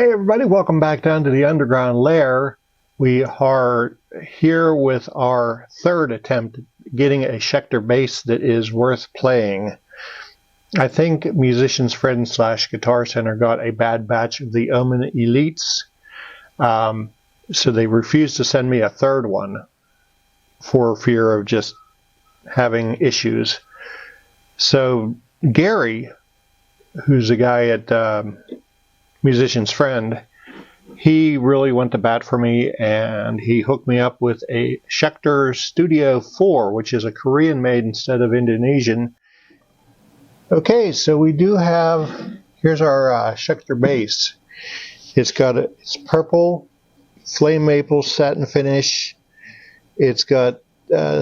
Hey everybody, welcome back down to the underground lair. We are here with our third attempt at getting a Schecter bass that is worth playing. I think Musician's Friend / Guitar Center got a bad batch of the Omen Elites, so they refused to send me a third one for fear of just having issues. So Gary, who's a guy at Musician's Friend, he really went to bat for me, and he hooked me up with a Schecter Studio 4, which is a Korean made instead of Indonesian. Okay, so we do have, here's our Schecter bass. It's purple, flame maple satin finish. It's got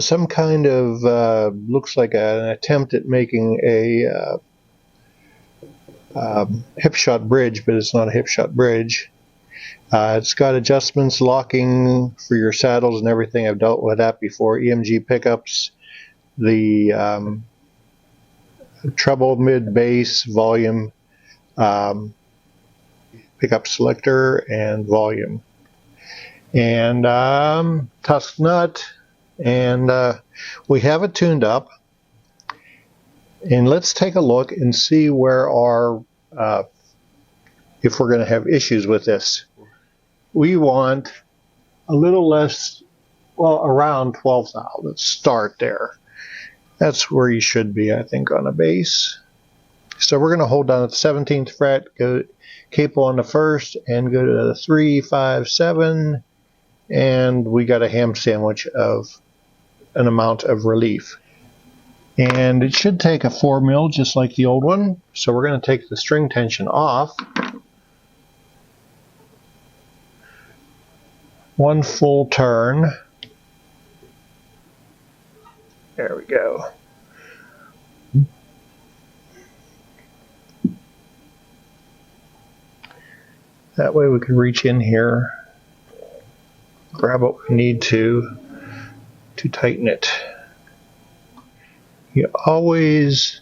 some kind of, looks like an attempt at making a hip shot bridge, but it's not a hip shot bridge. It's got adjustments, locking for your saddles and everything. I've dealt with that before. EMG pickups, the treble, mid, bass, volume, pickup selector, and volume, and tusk nut, and we have it tuned up. And let's take a look and see where our, if we're going to have issues with this. We want a little less, well, around 12 thou. Let's start there. That's where you should be, I think, on a bass. So we're going to hold down at the 17th fret, go capo on the 1st, and go to the 3, 5, 7, and we got a ham sandwich of an amount of relief. And it should take a 4 mil just like the old one. So we're going to take the string tension off. One full turn. There we go. That way we can reach in here, grab what we need to tighten it. You always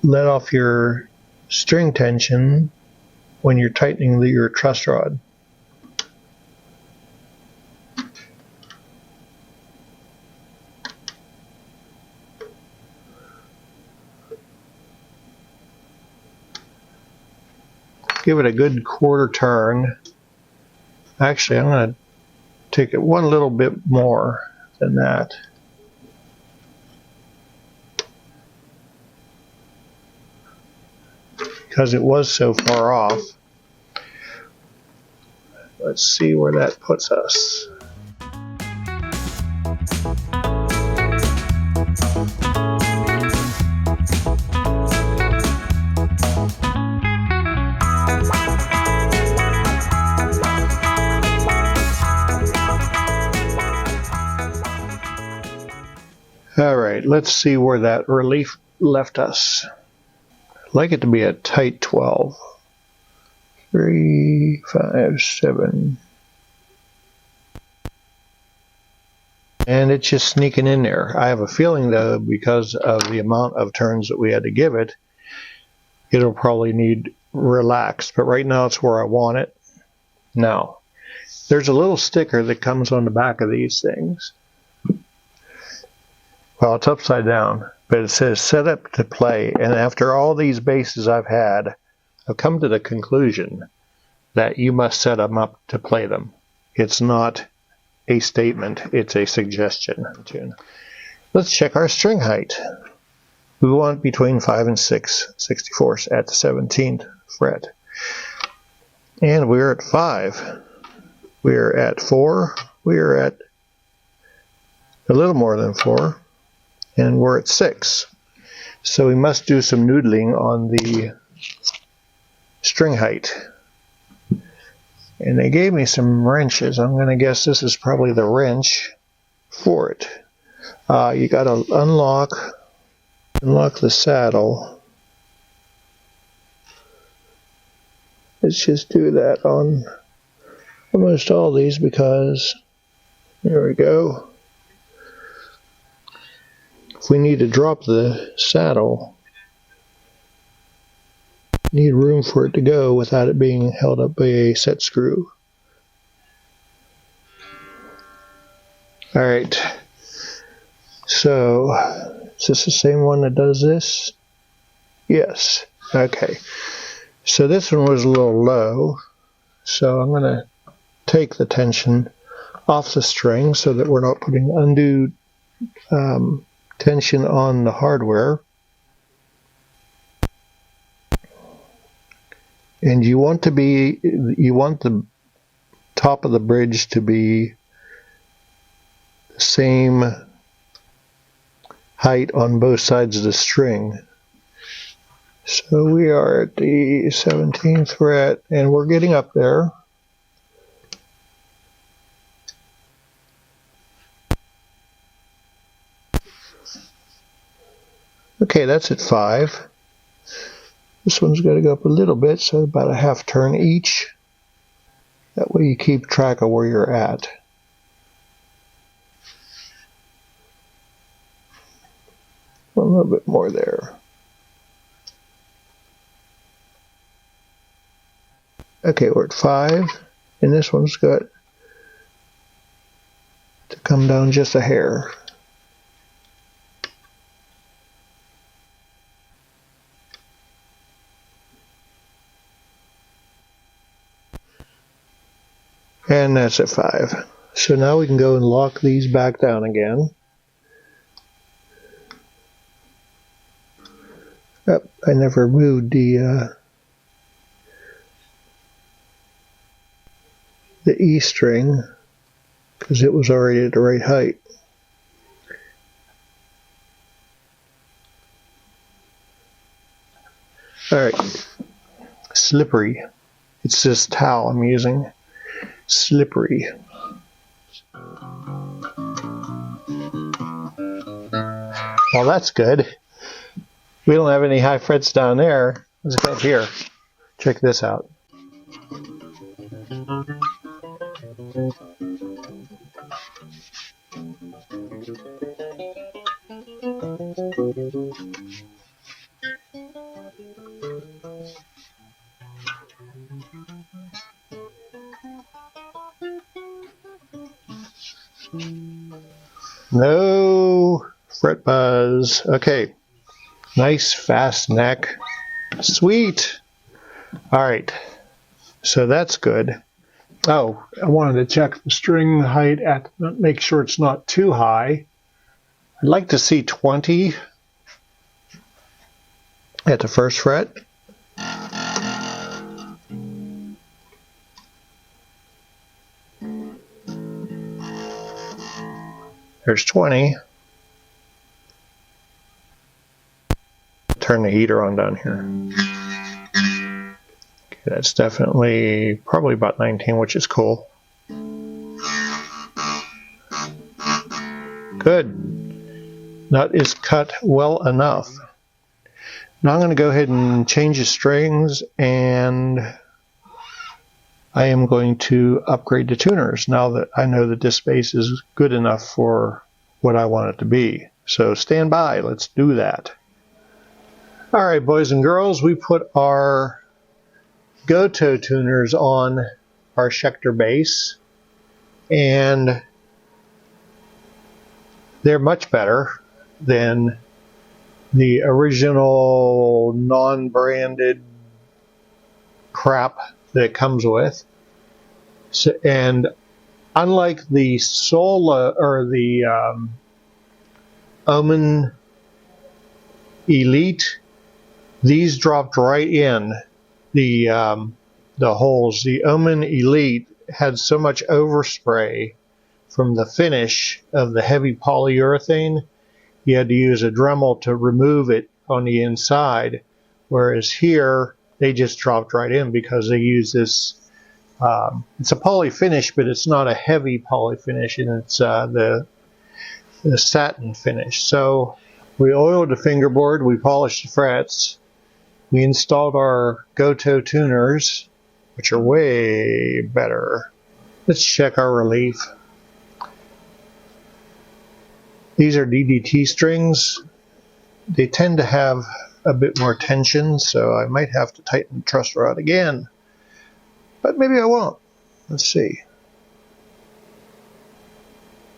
let off your string tension when you're tightening your truss rod. Give it a good quarter turn. Actually, I'm going to take it one little bit more than that. Because it was so far off. Let's see where that puts us. All right, let's see where that relief left us. I'd like it to be a tight 12. 3, 5, 7. And it's just sneaking in there. I have a feeling, though, because of the amount of turns that we had to give it, it'll probably need relaxed. But right now it's where I want it. Now, there's a little sticker that comes on the back of these things. Well, it's upside down, but it says set up to play. And after all these basses I've had, I've come to the conclusion that you must set them up to play them. It's not a statement, it's a suggestion. Let's check our string height. We want between 5 and 6 64ths at the 17th fret. And we're at 5. We're at 4. We're at a little more than 4. And we're at 6. So we must do some noodling on the string height. And they gave me some wrenches. I'm going to guess this is probably the wrench for it. You got to unlock the saddle. Let's just do that on almost all these, because there we go. If we need to drop the saddle, Need room for it to go without it being held up by a set screw. Alright, so is this the same one that does this? Yes. Okay, so this one was a little low, so I'm going to take the tension off the string so that we're not putting undue tension on the hardware. And you want the top of the bridge to be the same height on both sides of the string. So we are at the 17th fret and we're getting up there. Okay, that's at 5. This one's got to go up a little bit, so about a half turn each. That way you keep track of where you're at. A little bit more there. Okay, we're at 5, and this one's got to come down just a hair. And that's at 5. So now we can go and lock these back down again. Oh, I never moved the E string because it was already at the right height. Alright, slippery. It's this towel I'm using. Slippery. Well, that's good. We don't have any high frets down there. Let's go up here. Check this out. No fret buzz. Okay. Nice fast neck. Sweet. Alright. So that's good. Oh, I wanted to check the string height at, make sure it's not too high. I'd like to see 20 at the first fret. There's 20. Turn the heater on down here. Okay, that's definitely probably about 19, which is cool. Good. Nut is cut well enough. Now I'm going to go ahead and change the strings, and I am going to upgrade the tuners now that I know that this bass is good enough for what I want it to be. So stand by, let's do that. Alright, boys and girls, we put our Goto tuners on our Schecter bass, and they're much better than the original non-branded crap that it comes with. So, and unlike the Sola or the Omen Elite, these dropped right in the holes. The Omen Elite had so much overspray from the finish of the heavy polyurethane, you had to use a Dremel to remove it on the inside, whereas here they just dropped right in because they use this. It's a poly finish, but it's not a heavy poly finish, and it's the satin finish. So we oiled the fingerboard, we polished the frets, we installed our Goto tuners, which are way better. Let's check our relief. These are DDT strings. They tend to have a bit more tension, so I might have to tighten the truss rod again. But maybe I won't. Let's see.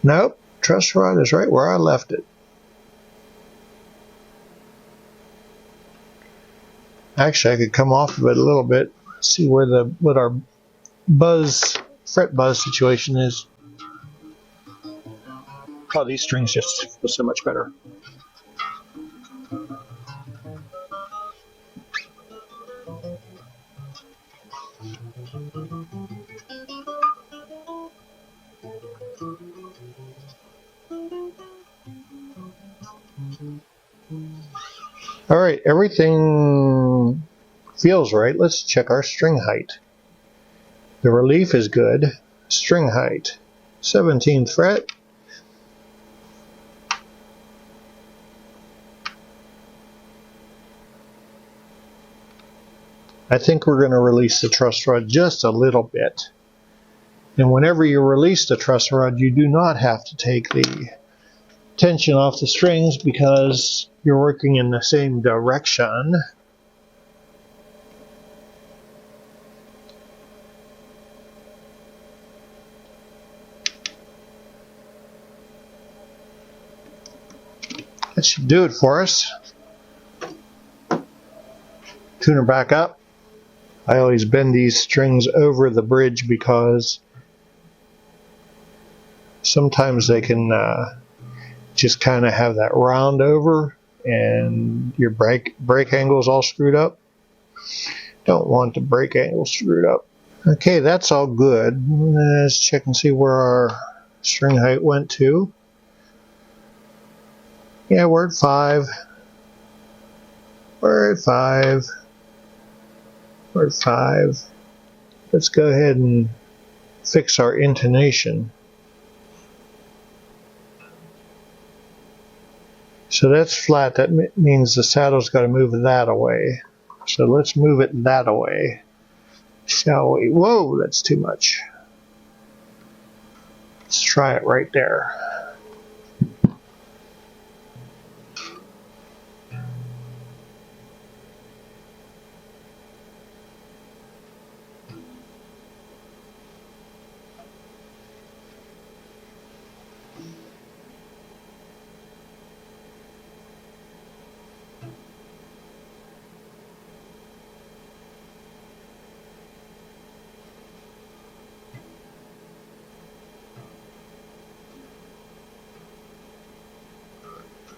Nope, truss rod is right where I left it. Actually, I could come off of it a little bit, see where what our fret buzz situation is. Oh, these strings just feel so much better. All right, everything feels right. Let's check our string height. The relief is good. String height, 17th fret. I think we're going to release the truss rod just a little bit. And whenever you release the truss rod, you do not have to take the tension off the strings because you're working in the same direction. That should do it for us. Tune her back up. I always bend these strings over the bridge because sometimes they can just kind of have that round over and your brake angle is all screwed up. Don't want the brake angle screwed up. Okay, that's all good. Let's check and see where our string height went to. Yeah, we're at 5. We're at 5. We're at 5. Let's go ahead and fix our intonation. So that's flat. That means the saddle's got to move that away. So let's move it that away, shall we? Whoa, that's too much. Let's try it right there.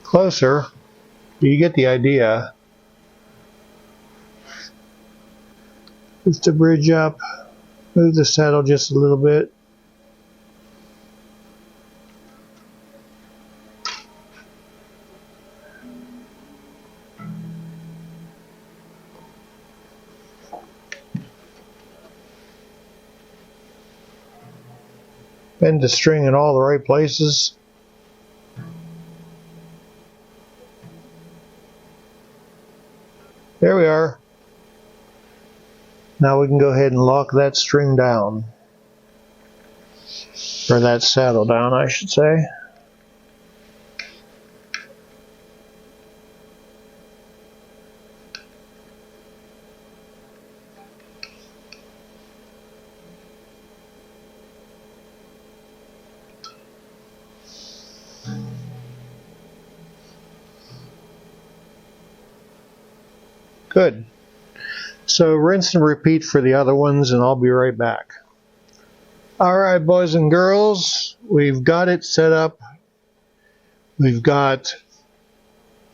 Closer. You get the idea. Lift the bridge up. Move the saddle just a little bit. Bend the string in all the right places. There we are. Now we can go ahead and lock that string down. Or that saddle down, I should say. Good. So rinse and repeat for the other ones and I'll be right back. Alright, boys and girls, we've got it set up. We've got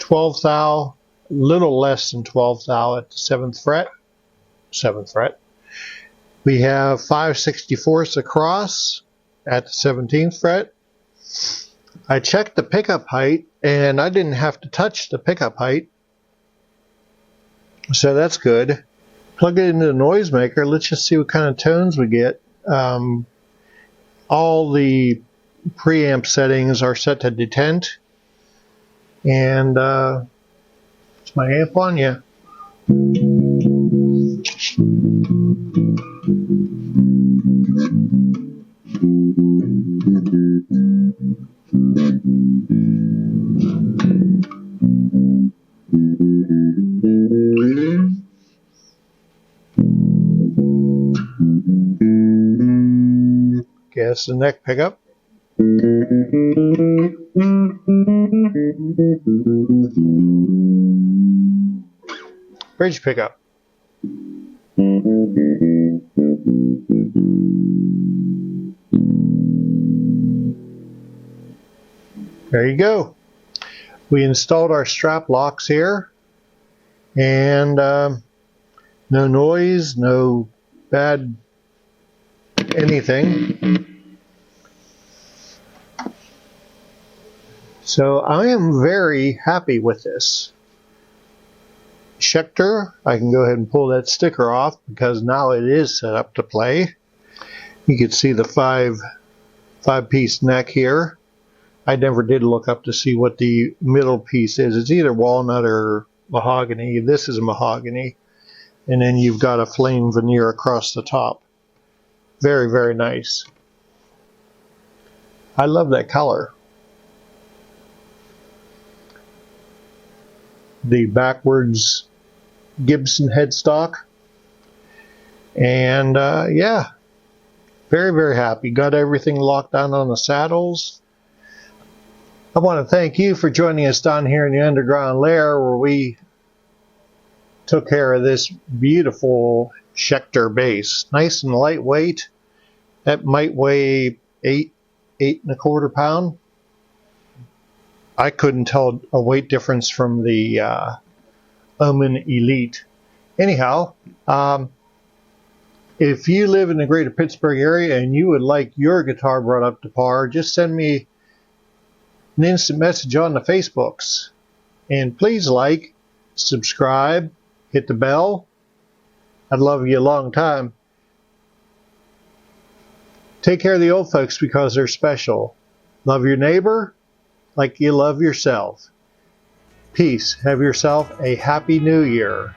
12th thou, a little less than 12th thou at the 7th fret. We have 5/64 across at the 17th fret. I checked the pickup height and I didn't have to touch the pickup height. So that's good. Plug it into the noisemaker. Let's just see what kind of tones we get. All the preamp settings are set to detent. And it's my amp on you. That's the neck pickup. Bridge pickup. There you go. We installed our strap locks here, and no noise, no bad anything. So I am very happy with this. Schecter, I can go ahead and pull that sticker off because now it is set up to play. You can see the five-piece neck here. I never did look up to see what the middle piece is. It's either walnut or mahogany. This is a mahogany. And then you've got a flame veneer across the top. Very, very nice. I love that color. The backwards Gibson headstock. And yeah, very, very happy. Got everything locked down on the saddles. I want to thank you for joining us down here in the underground lair where we took care of this beautiful Schecter bass. Nice and lightweight. That might weigh 8.25 pounds. I couldn't tell a weight difference from the Omen Elite. Anyhow, if you live in the greater Pittsburgh area and you would like your guitar brought up to par, just send me an instant message on the Facebooks. And please like, subscribe, hit the bell. I'd love you a long time. Take care of the old folks because they're special. Love your neighbor like you love yourself. Peace. Have yourself a happy new year.